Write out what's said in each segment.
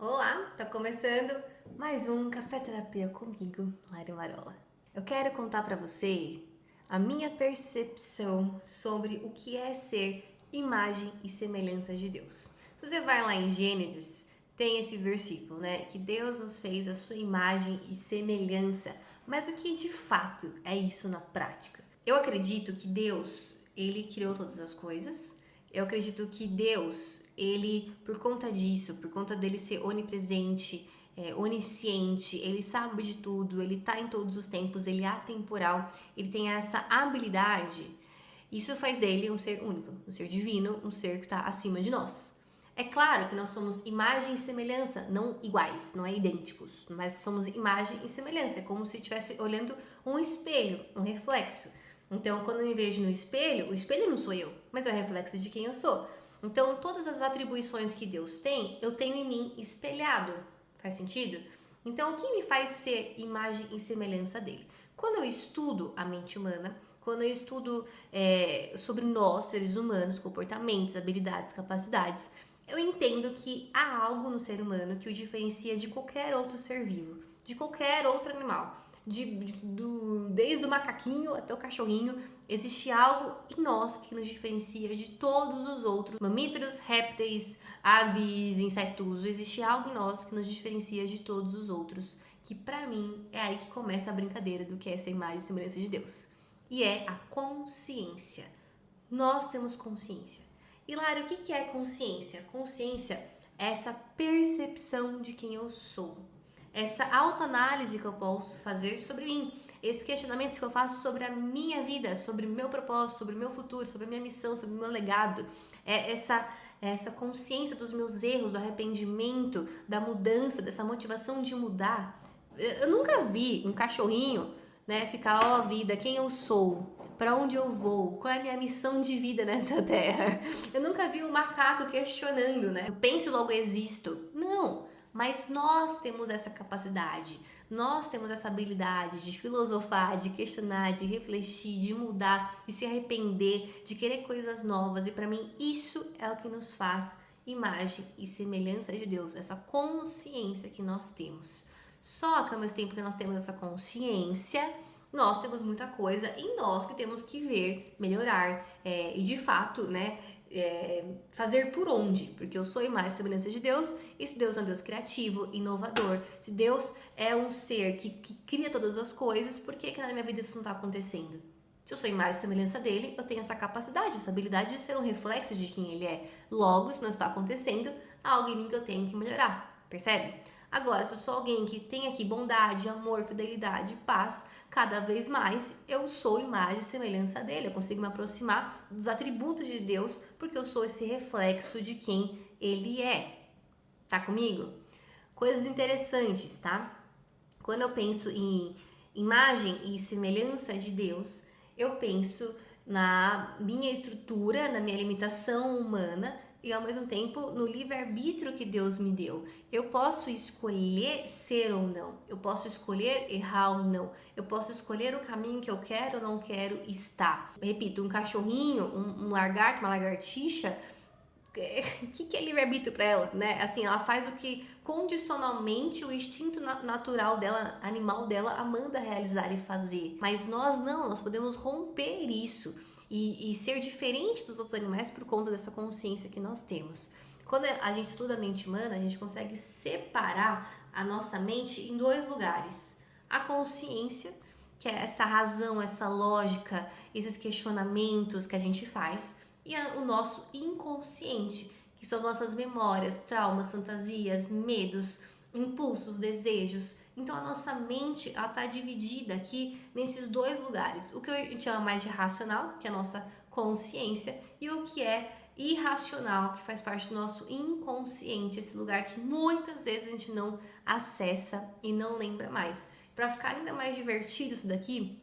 Olá, tá começando mais um Café Terapia comigo, Lari Marola. Eu quero contar pra você a minha percepção sobre o que é ser imagem e semelhança de Deus. Se você vai lá em Gênesis, tem esse versículo, né? Que Deus nos fez a sua imagem e semelhança. Mas o que de fato é isso na prática? Eu acredito que Deus, ele criou todas as coisas. Eu acredito que Deus, ele, por conta disso, por conta dele ser onipresente, onisciente, ele sabe de tudo, ele está em todos os tempos, ele é atemporal, ele tem essa habilidade. Isso faz dele um ser único, um ser divino, um ser que está acima de nós. É claro que nós somos imagem e semelhança, não iguais, não é idênticos, mas somos imagem e semelhança, é como se estivesse olhando um espelho, um reflexo. Então, quando eu me vejo no espelho, o espelho não sou eu, mas é o reflexo de quem eu sou. Então, todas as atribuições que Deus tem, eu tenho em mim espelhado. Faz sentido? Então, o que me faz ser imagem e semelhança dele? Quando eu estudo a mente humana, quando eu estudo sobre nós, seres humanos, comportamentos, habilidades, capacidades, eu entendo que há algo no ser humano que o diferencia de qualquer outro ser vivo, de qualquer outro animal. Desde o macaquinho até o cachorrinho, existe algo em nós que nos diferencia de todos os outros mamíferos, répteis, aves, insetos. Existe algo em nós que nos diferencia de todos os outros, que pra mim é aí que começa a brincadeira do que é essa imagem e semelhança de Deus. E é a consciência. Nós temos consciência. E Lara, o que é consciência? Consciência é essa percepção de quem eu sou, essa autoanálise que eu posso fazer sobre mim, esses questionamentos que eu faço sobre a minha vida, sobre o meu propósito, sobre o meu futuro, sobre a minha missão, sobre o meu legado, essa consciência dos meus erros, do arrependimento, da mudança, dessa motivação de mudar. Eu nunca vi um cachorrinho, né, ficar, ó vida, quem eu sou, para onde eu vou, qual é a minha missão de vida nessa terra. Eu nunca vi um macaco questionando, né? Eu penso logo existo. Não, mas nós temos essa capacidade, nós temos essa habilidade de filosofar, de questionar, de refletir, de mudar, de se arrepender, de querer coisas novas. E para mim isso é o que nos faz imagem e semelhança de Deus, essa consciência que nós temos. Só que ao mesmo tempo que nós temos essa consciência, nós temos muita coisa em nós que temos que ver, melhorar e de fato, né, fazer por onde, porque eu sou imagem e semelhança de Deus, e se Deus é um Deus criativo, inovador, se Deus é um ser que cria todas as coisas, por que na minha vida isso não está acontecendo? Se eu sou imagem e semelhança dele, eu tenho essa capacidade, essa habilidade de ser um reflexo de quem ele é. Logo, se não está acontecendo, há algo em mim que eu tenho que melhorar, percebe? Agora, se eu sou alguém que tem aqui bondade, amor, fidelidade, paz, cada vez mais eu sou imagem e semelhança dele. Eu consigo me aproximar dos atributos de Deus porque eu sou esse reflexo de quem ele é. Tá comigo? Coisas interessantes, tá? Quando eu penso em imagem e semelhança de Deus, eu penso na minha estrutura, na minha limitação humana e ao mesmo tempo no livre-arbítrio que Deus me deu. Eu posso escolher ser ou não, eu posso escolher errar ou não, eu posso escolher o caminho que eu quero ou não quero estar. Repito, um cachorrinho, um lagarto, uma lagartixa, o que é livre-arbítrio para ela, né? Assim, ela faz o que condicionalmente o instinto natural dela, animal dela, a manda realizar e fazer. Mas nós não, nós podemos romper isso e ser diferente dos outros animais por conta dessa consciência que nós temos. Quando a gente estuda a mente humana, a gente consegue separar a nossa mente em dois lugares. A consciência, que é essa razão, essa lógica, esses questionamentos que a gente faz, e o nosso inconsciente, que são as nossas memórias, traumas, fantasias, medos, impulsos, desejos. Então a nossa mente está dividida aqui nesses dois lugares. O que a gente chama mais de racional, que é a nossa consciência, e o que é irracional, que faz parte do nosso inconsciente, esse lugar que muitas vezes a gente não acessa e não lembra mais. Para ficar ainda mais divertido isso daqui,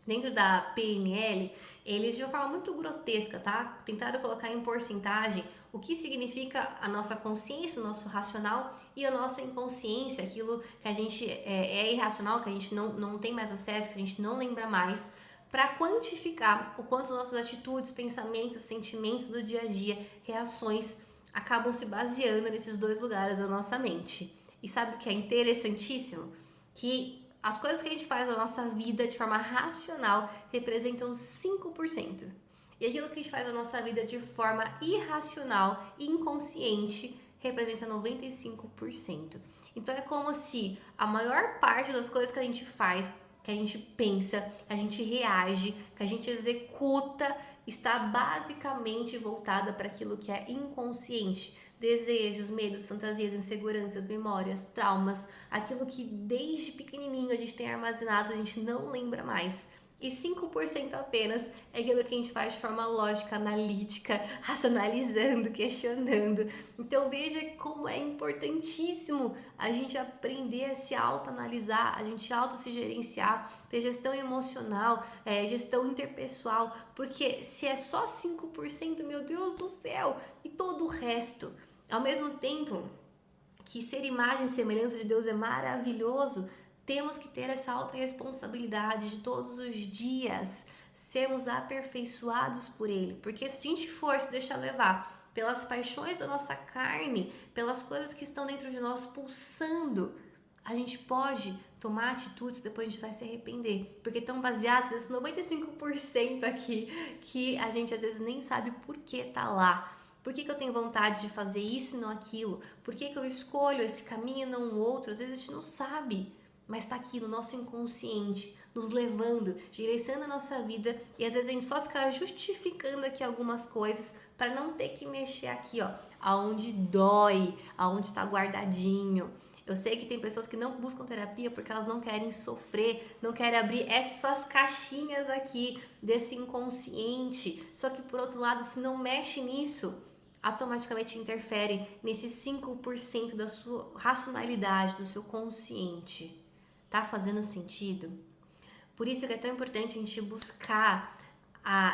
dentro da PNL, eles de uma forma muito grotesca, tá? Tentaram colocar em porcentagem o que significa a nossa consciência, o nosso racional e a nossa inconsciência, aquilo que a gente é irracional, que a gente não tem mais acesso, que a gente não lembra mais, para quantificar o quanto nossas atitudes, pensamentos, sentimentos do dia a dia, reações acabam se baseando nesses dois lugares da nossa mente. E sabe o que é interessantíssimo? Que as coisas que a gente faz na nossa vida de forma racional representam 5%. E aquilo que a gente faz na nossa vida de forma irracional, inconsciente, representa 95%. Então é como se a maior parte das coisas que a gente faz, que a gente pensa, que a gente reage, que a gente executa, está basicamente voltada para aquilo que é inconsciente. Desejos, medos, fantasias, inseguranças, memórias, traumas, aquilo que desde pequenininho a gente tem armazenado, a gente não lembra mais. E 5% apenas é aquilo que a gente faz de forma lógica, analítica, racionalizando, questionando. Então veja como é importantíssimo a gente aprender a se autoanalisar, a gente auto se gerenciar, ter gestão emocional, gestão interpessoal, porque se é só 5%, meu Deus do céu, e todo o resto, ao mesmo tempo que ser imagem e semelhança de Deus é maravilhoso, temos que ter essa alta responsabilidade de todos os dias sermos aperfeiçoados por Ele, porque se a gente for se deixar levar pelas paixões da nossa carne, pelas coisas que estão dentro de nós pulsando, a gente pode tomar atitudes, depois a gente vai se arrepender, porque estão baseadas nesse 95% aqui, que a gente às vezes nem sabe por que tá lá. Por que eu tenho vontade de fazer isso e não aquilo? Por que eu escolho esse caminho e não o outro? Às vezes a gente não sabe, mas está aqui no nosso inconsciente, nos levando, direcionando a nossa vida, e às vezes a gente só fica justificando aqui algumas coisas para não ter que mexer aqui, ó, aonde dói, aonde está guardadinho. Eu sei que tem pessoas que não buscam terapia porque elas não querem sofrer, não querem abrir essas caixinhas aqui desse inconsciente. Só que por outro lado, se não mexe nisso, automaticamente interfere nesses 5% da sua racionalidade, do seu consciente. Tá fazendo sentido? Por isso que é tão importante a gente buscar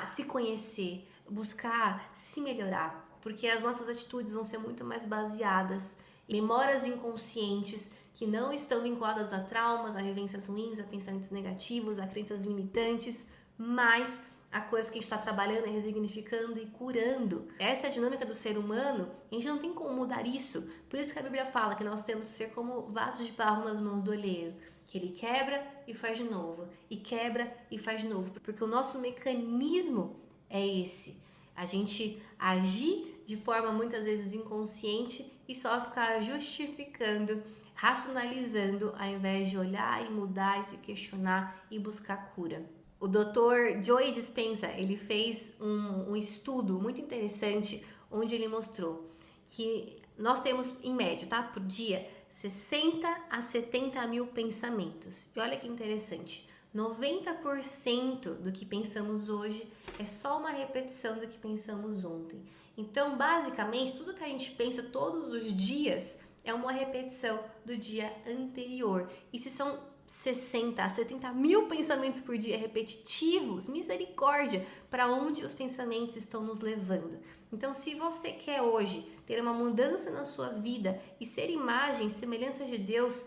se conhecer, buscar se melhorar, porque as nossas atitudes vão ser muito mais baseadas em memórias inconscientes que não estão vinculadas a traumas, a vivências ruins, a pensamentos negativos, a crenças limitantes, mas a coisa que a gente está trabalhando é resignificando e curando. Essa é a dinâmica do ser humano, a gente não tem como mudar isso. Por isso que a Bíblia fala que nós temos que ser como vasos de barro nas mãos do olheiro, que ele quebra e faz de novo, e quebra e faz de novo, porque o nosso mecanismo é esse, a gente agir de forma muitas vezes inconsciente e só ficar justificando, racionalizando, ao invés de olhar e mudar e se questionar e buscar cura. O Dr. Joe Dispenza, ele fez um estudo muito interessante onde ele mostrou que nós temos, em média, tá, por dia, 60 a 70 mil pensamentos. E olha que interessante, 90% do que pensamos hoje é só uma repetição do que pensamos ontem. Então, basicamente, tudo que a gente pensa todos os dias é uma repetição do dia anterior. E se são 60 a 70 mil pensamentos por dia repetitivos, misericórdia, para onde os pensamentos estão nos levando? Então, se você quer hoje ter uma mudança na sua vida e ser imagem, semelhança de Deus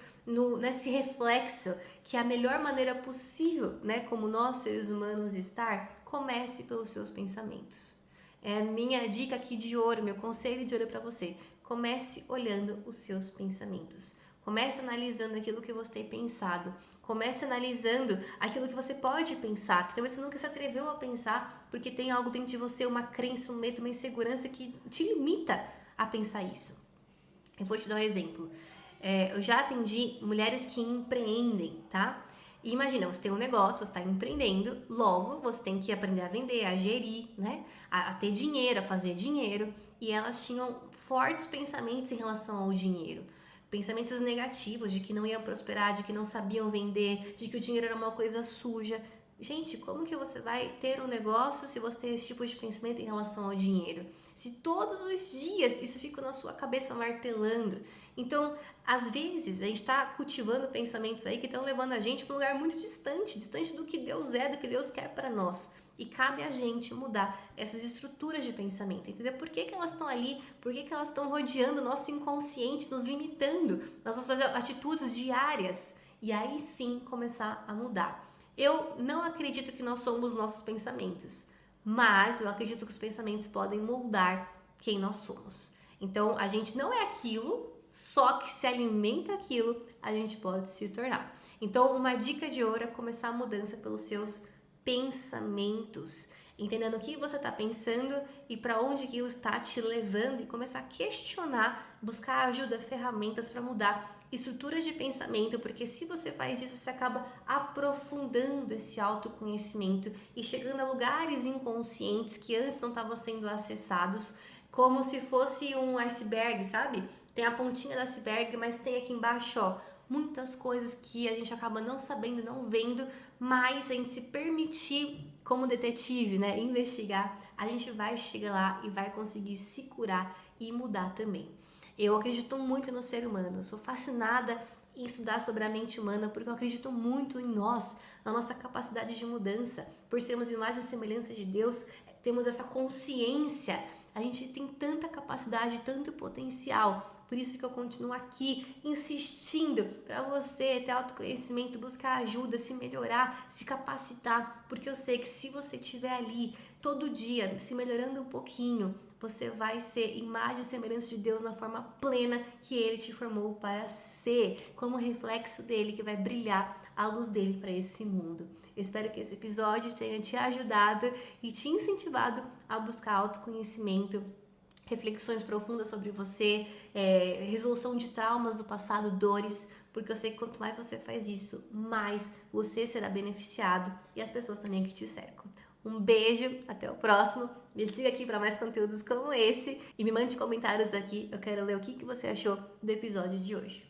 nesse reflexo, que é a melhor maneira possível, né, como nós seres humanos estar, comece pelos seus pensamentos. É a minha dica aqui de ouro, meu conselho de ouro para você. Comece olhando os seus pensamentos. Comece analisando aquilo que você tem pensado. Comece analisando aquilo que você pode pensar, que talvez você nunca se atreveu a pensar, porque tem algo dentro de você, uma crença, um medo, uma insegurança que te limita a pensar isso. Eu vou te dar um exemplo. Eu já atendi mulheres que empreendem, tá? E imagina, você tem um negócio, você está empreendendo, logo você tem que aprender a vender, a gerir, né? A ter dinheiro, a fazer dinheiro. E elas tinham fortes pensamentos em relação ao dinheiro. Pensamentos negativos de que não iam prosperar, de que não sabiam vender, de que o dinheiro era uma coisa suja. Gente, como que você vai ter um negócio se você tem esse tipo de pensamento em relação ao dinheiro? Se todos os dias isso fica na sua cabeça martelando. Então, às vezes, a gente está cultivando pensamentos aí que estão levando a gente para um lugar muito distante, distante do que Deus é, do que Deus quer para nós. E cabe a gente mudar essas estruturas de pensamento, entendeu? Por que elas estão ali? Por que elas estão rodeando o nosso inconsciente, nos limitando nas nossas atitudes diárias? E aí sim começar a mudar. Eu não acredito que nós somos nossos pensamentos, mas eu acredito que os pensamentos podem moldar quem nós somos. Então, a gente não é aquilo, só que se alimenta aquilo, a gente pode se tornar. Então, uma dica de ouro é começar a mudança pelos seus pensamentos, entendendo o que você está pensando e para onde aquilo está te levando e começar a questionar, buscar ajuda, ferramentas para mudar estruturas de pensamento, porque se você faz isso, você acaba aprofundando esse autoconhecimento e chegando a lugares inconscientes que antes não estavam sendo acessados, como se fosse um iceberg, sabe? Tem a pontinha do iceberg, mas tem aqui embaixo, ó, muitas coisas que a gente acaba não sabendo, não vendo, mas a gente se permitir, como detetive, né, investigar, a gente vai chegar lá e vai conseguir se curar e mudar também. Eu acredito muito no ser humano, eu sou fascinada em estudar sobre a mente humana porque eu acredito muito em nós, na nossa capacidade de mudança. Por sermos imagem e semelhança de Deus, temos essa consciência, a gente tem tanta capacidade, tanto potencial. Por isso que eu continuo aqui insistindo para você ter autoconhecimento, buscar ajuda, se melhorar, se capacitar, porque eu sei que se você estiver ali todo dia se melhorando um pouquinho, você vai ser imagem e semelhança de Deus na forma plena que Ele te formou para ser, como reflexo dele que vai brilhar a luz dele para esse mundo. Eu espero que esse episódio tenha te ajudado e te incentivado a buscar autoconhecimento, reflexões profundas sobre você, resolução de traumas do passado, dores, porque eu sei que quanto mais você faz isso, mais você será beneficiado e as pessoas também que te cercam. Um beijo, até o próximo. Me siga aqui para mais conteúdos como esse e me mande comentários aqui. Eu quero ler o que você achou do episódio de hoje.